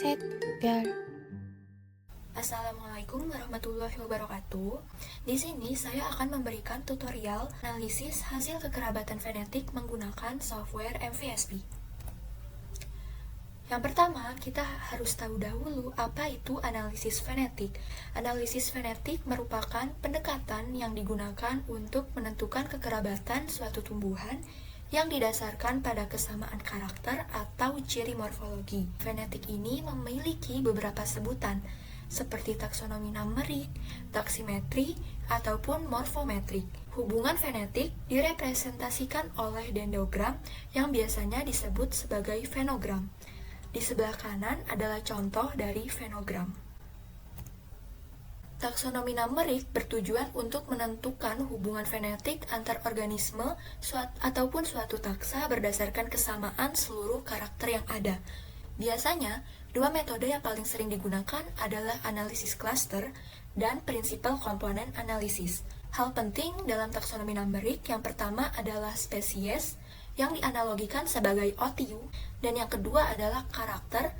셋, 별. Assalamualaikum warahmatullahi wabarakatuh. Di sini saya akan memberikan tutorial analisis hasil kekerabatan fenetik menggunakan software MVSP. Yang pertama, kita harus tahu dahulu apa itu analisis fenetik. Analisis fenetik merupakan pendekatan yang digunakan untuk menentukan kekerabatan suatu tumbuhan yang didasarkan pada kesamaan karakter atau ciri morfologi. Fenetik ini memiliki beberapa sebutan, seperti taksonomi numerik, taksimetri, ataupun morfometrik. Hubungan fenetik direpresentasikan oleh dendrogram yang biasanya disebut sebagai fenogram. Di sebelah kanan adalah contoh dari fenogram. Taksonomi numerik bertujuan untuk menentukan hubungan fenetik antar organisme ataupun suatu taksa berdasarkan kesamaan seluruh karakter yang ada. Biasanya, dua metode yang paling sering digunakan adalah analisis cluster dan prinsipal komponen analisis. Hal penting dalam taksonomi numerik yang pertama adalah spesies yang dianalogikan sebagai OTU, dan yang kedua adalah karakter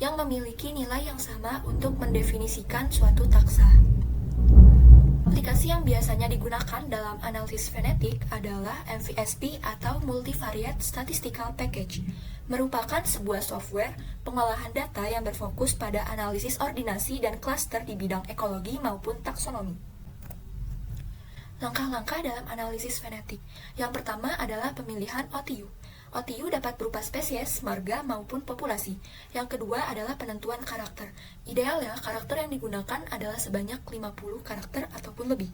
yang memiliki nilai yang sama untuk mendefinisikan suatu taksa. Aplikasi yang biasanya digunakan dalam analisis fenetik adalah MVSP atau Multivariate Statistical Package, merupakan sebuah software pengolahan data yang berfokus pada analisis ordinasi dan klaster di bidang ekologi maupun taksonomi. Langkah-langkah dalam analisis fenetik. Yang pertama adalah pemilihan OTU. OTU dapat berupa spesies, marga, maupun populasi. Yang kedua adalah penentuan karakter. Idealnya, karakter yang digunakan adalah sebanyak 50 karakter ataupun lebih.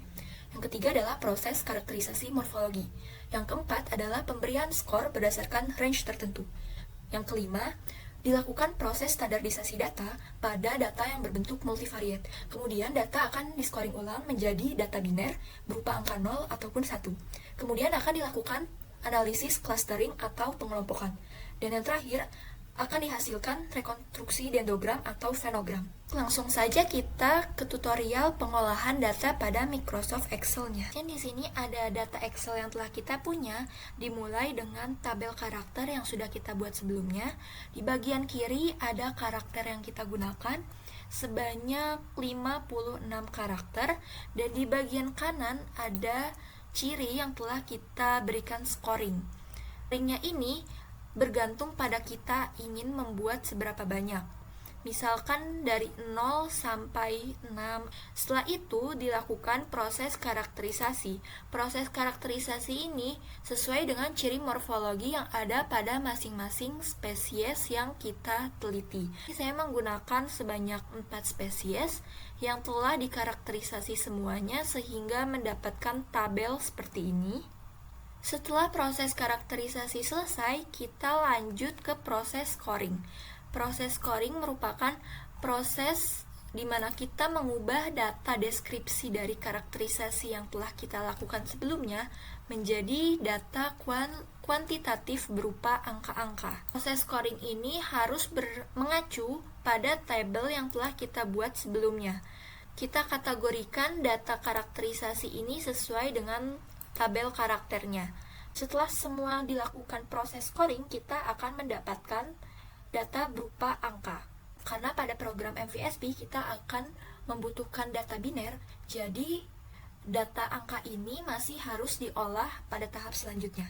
Yang ketiga adalah proses karakterisasi morfologi. Yang keempat adalah pemberian skor berdasarkan range tertentu. Yang kelima, dilakukan proses standarisasi data pada data yang berbentuk multivariate. Kemudian data akan diskoring ulang menjadi data biner berupa angka 0 ataupun 1. Kemudian akan dilakukan analisis clustering atau pengelompokan. Dan yang terakhir, akan dihasilkan rekonstruksi dendrogram atau fenogram. Langsung saja kita ke tutorial pengolahan data pada Microsoft Excel-nya. Di sini ada data Excel yang telah kita punya, dimulai dengan tabel karakter yang sudah kita buat sebelumnya. Di bagian kiri ada karakter yang kita gunakan sebanyak 56 karakter, dan di bagian kanan ada ciri yang telah kita berikan scoring. Scoringnya ini bergantung pada kita ingin membuat seberapa banyak. Misalkan dari 0 sampai 6. Setelah itu dilakukan proses karakterisasi. Proses karakterisasi ini sesuai dengan ciri morfologi yang ada pada masing-masing spesies yang kita teliti. Saya menggunakan sebanyak 4 spesies yang telah dikarakterisasi semuanya sehingga mendapatkan tabel seperti ini. Setelah proses karakterisasi selesai, kita lanjut ke proses scoring. Proses scoring merupakan proses di mana kita mengubah data deskripsi dari karakterisasi yang telah kita lakukan sebelumnya menjadi data kuantitatif berupa angka-angka. Proses scoring ini harus mengacu pada tabel yang telah kita buat sebelumnya. Kita kategorikan data karakterisasi ini sesuai dengan tabel karakternya. Setelah semua dilakukan proses scoring, kita akan mendapatkan data berupa angka. Karena pada program MVSP kita akan membutuhkan data biner, jadi data angka ini masih harus diolah pada tahap selanjutnya.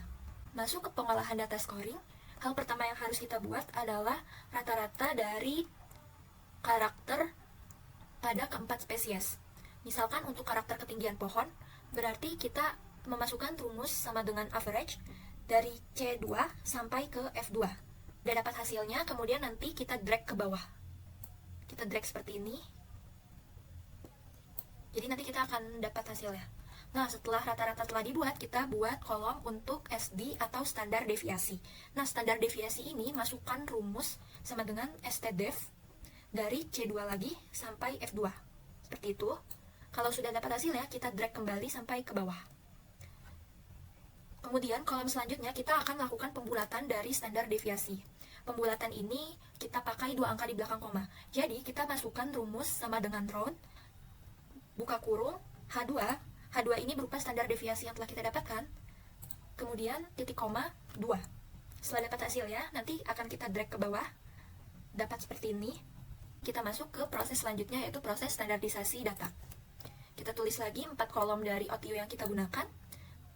Masuk ke pengolahan data scoring, hal pertama yang harus kita buat adalah rata-rata dari karakter pada keempat spesies. Misalkan untuk karakter ketinggian pohon, berarti kita memasukkan rumus sama dengan average dari C2 sampai ke F2. Udah dapat hasilnya, kemudian nanti kita drag ke bawah. Kita drag seperti ini. Jadi nanti kita akan dapat hasilnya. Nah, setelah rata-rata telah dibuat, kita buat kolom untuk SD atau standar deviasi. Nah, standar deviasi ini masukkan rumus sama dengan STDEV dari C2 lagi sampai F2. Seperti itu. Kalau sudah dapat hasilnya, kita drag kembali sampai ke bawah. Kemudian kolom selanjutnya kita akan melakukan pembulatan dari standar deviasi. Pembulatan ini kita pakai dua angka di belakang koma. Jadi kita masukkan rumus sama dengan round, buka kurung, H2. H2 ini berupa standar deviasi yang telah kita dapatkan. Kemudian titik koma 2. Setelah dapat hasilnya, nanti akan kita drag ke bawah. dapat seperti ini, kita masuk ke proses selanjutnya, yaitu proses standarisasi data. Kita tulis lagi 4 kolom dari OTU yang kita gunakan.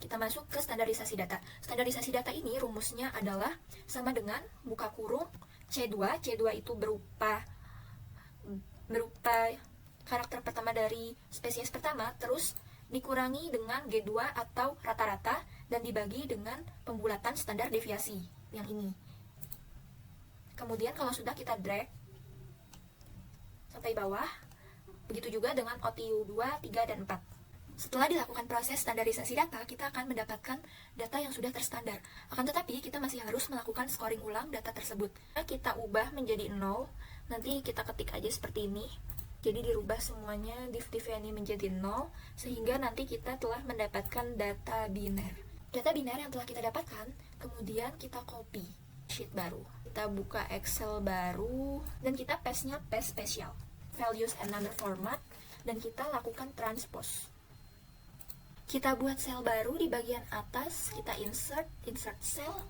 Kita masuk ke standarisasi data. Standarisasi data ini rumusnya adalah sama dengan buka kurung C2. C2 itu berupa karakter pertama dari spesies pertama, terus dikurangi dengan G2 atau rata-rata, dan dibagi dengan pembulatan standar deviasi yang ini. Kemudian kalau sudah, kita drag sampai bawah. Begitu juga dengan OTU 2, 3, dan 4. Setelah dilakukan proses standarisasi data, kita akan mendapatkan data yang sudah terstandar. Akan tetapi, kita masih harus melakukan scoring ulang data tersebut. Kita ubah menjadi 0, nanti kita ketik aja seperti ini. Jadi dirubah semuanya, div-divnya ini menjadi 0, sehingga nanti kita telah mendapatkan data biner. Data biner yang telah kita dapatkan, kemudian kita copy sheet baru. Kita buka Excel baru, dan kita paste-nya paste spesial. Values and number format, dan kita lakukan transpose. Kita buat sel baru di bagian atas, kita insert cell.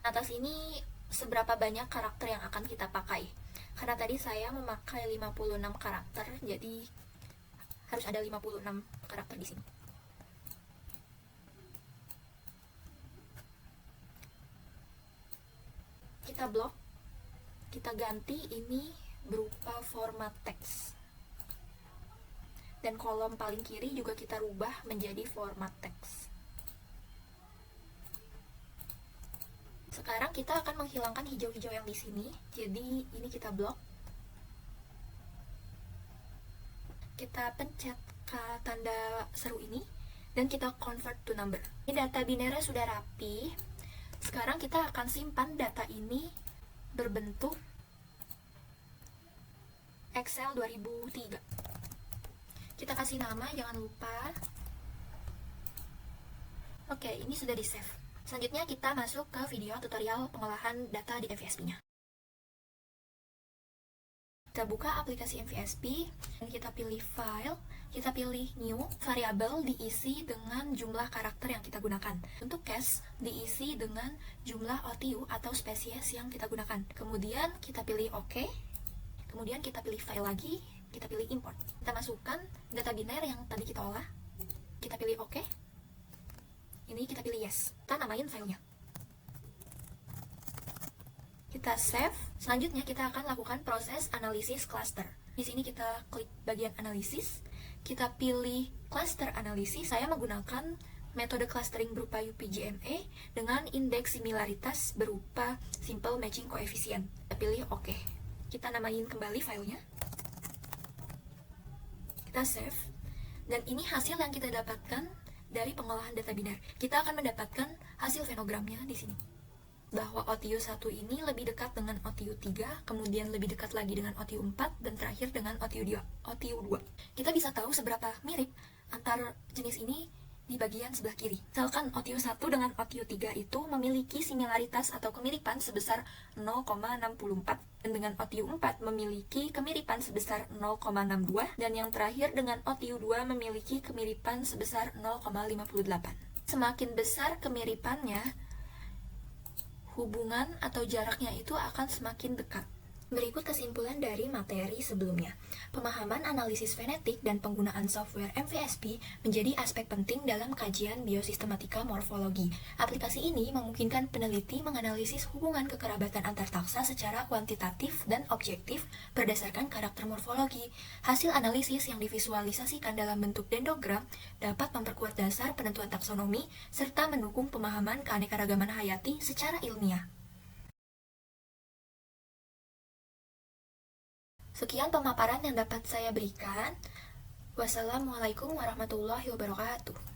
Atas ini seberapa banyak karakter yang akan kita pakai. Karena tadi saya memakai 56 karakter, jadi harus ada 56 karakter di sini. Kita blok, kita ganti ini berupa format teks. Dan kolom paling kiri juga kita rubah menjadi format teks. Sekarang kita akan menghilangkan hijau-hijau yang di sini. Jadi ini kita blok. Kita pencet ke tanda seru ini dan kita convert to number. Ini data binernya sudah rapi. Sekarang kita akan simpan data ini berbentuk Excel 2003. Kita kasih nama, jangan lupa. Oke, ini sudah di-save. Selanjutnya kita masuk ke video tutorial pengolahan data di MVSP-nya. Kita buka aplikasi MVSP, dan kita pilih File, kita pilih New, variabel diisi dengan jumlah karakter yang kita gunakan. Untuk case, diisi dengan jumlah OTU atau spesies yang kita gunakan. Kemudian kita pilih OK, kemudian kita pilih File lagi, kita pilih import. Kita masukkan data biner yang tadi kita olah. Kita pilih OK. Ini kita pilih yes. Kita namain filenya. Kita save. Selanjutnya kita akan lakukan proses analisis cluster. Di sini kita klik bagian analisis. Kita pilih cluster analisis. Saya menggunakan metode clustering berupa UPGMA dengan indeks similaritas berupa simple matching coefficient. Kita pilih OK. Kita namain kembali filenya. Kita save, dan ini hasil yang kita dapatkan dari pengolahan data biner. Kita akan mendapatkan hasil venogramnya di sini. Bahwa OTU 1 ini lebih dekat dengan OTU 3, kemudian lebih dekat lagi dengan OTU 4, dan terakhir dengan OTU 2. Kita bisa tahu seberapa mirip antar jenis ini di bagian sebelah kiri. Misalkan OTU 1 dengan OTU 3 itu memiliki similaritas atau kemiripan sebesar 0,64, dan dengan OTU 4 memiliki kemiripan sebesar 0,62, dan yang terakhir dengan OTU 2 memiliki kemiripan sebesar 0,58. Semakin besar kemiripannya, hubungan atau jaraknya itu akan semakin dekat. Berikut kesimpulan dari materi sebelumnya. Pemahaman analisis fenetik dan penggunaan software MVSP menjadi aspek penting dalam kajian biosistematika morfologi. Aplikasi ini memungkinkan peneliti menganalisis hubungan kekerabatan antar taksa secara kuantitatif dan objektif berdasarkan karakter morfologi. Hasil analisis yang divisualisasikan dalam bentuk dendrogram dapat memperkuat dasar penentuan taksonomi serta mendukung pemahaman keanekaragaman hayati secara ilmiah. Sekian pemaparan yang dapat saya berikan. Wassalamualaikum warahmatullahi wabarakatuh.